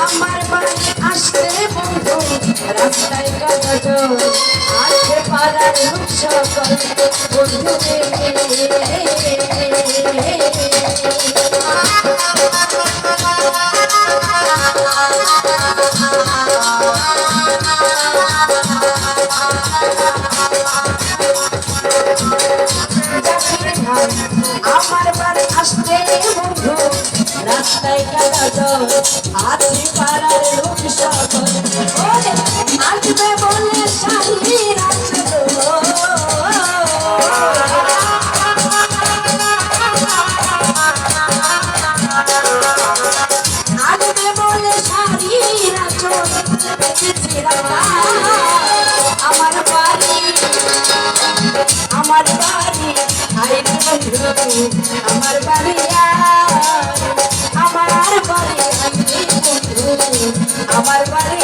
আমার বাড়ি আসতে বন্ধু রাস্তায় কাজ আসতে পারার লোক সকল বন্ধু আমার বাড়ি আসতে বন্ধু রাস্তায় কাজ আসতে পারার লোক সকল আসবে বলে শাড়ি আসবে বলে শাড়ি আমার বাড়ি আমার বাড়ি আই বন্ধু আমার বাড়ি আমার বাড়ি বন্ধু আমার বাড়ি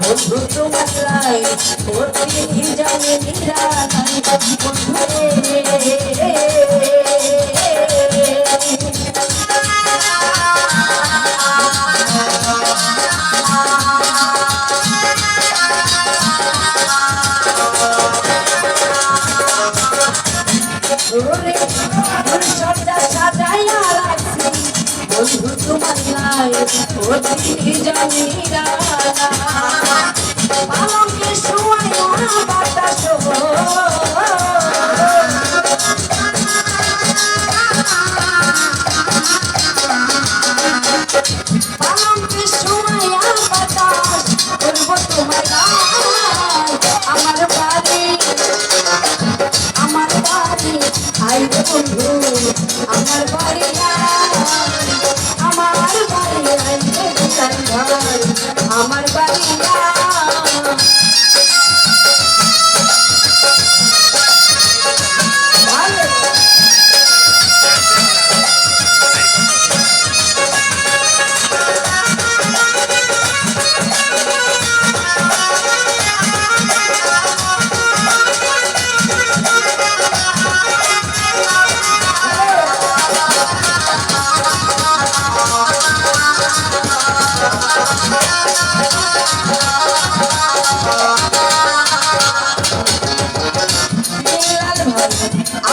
বন্ধু তোমার লাই প্রতি জানে নিরালাই বন্ধু সাজাইয়া রাখছি বন্ধু তোমার লাই প্রতি জানে নিরালা পালঙ্কে শোয়া বাতাস পালঙ্কে শোয়া বাতাস করব তোমার আমার বাড়ি আইবে বন্ধু আমার বাড়ি আমার বাড়ি আইবে আমার বাড়ি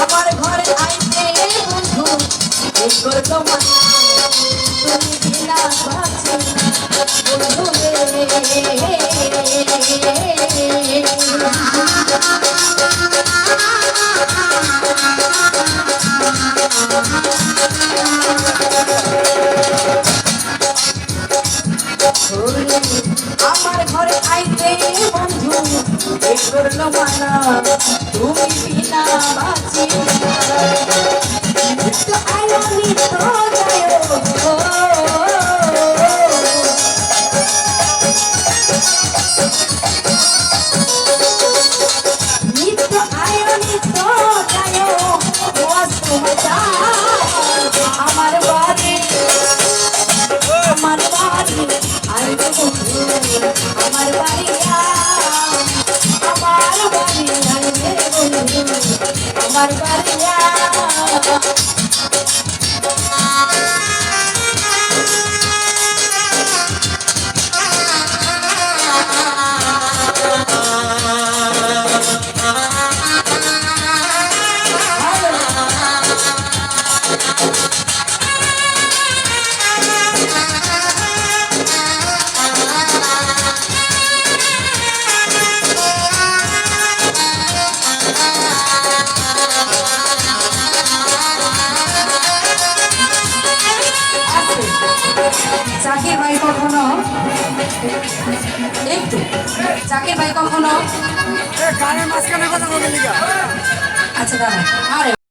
আমার ঘরে আইতে বন্ধু করতো তুমি বিনা বাঁচি বন্ধু আমার ঘরে আইতে বন্ধু করলো মানা তুমি বিনা বাঁচি আয়নি তো নিত্য আয়নি তো আমার বাড়ি আইবে বন্ধু আমার বাড়ি আমার বাড়ি আইবে বন্ধু আমার বাড়ি কখনো একটু জাকির ভাই কখনো গানের মাঝখানে কথা বলে আচ্ছা দাঁড়া আরে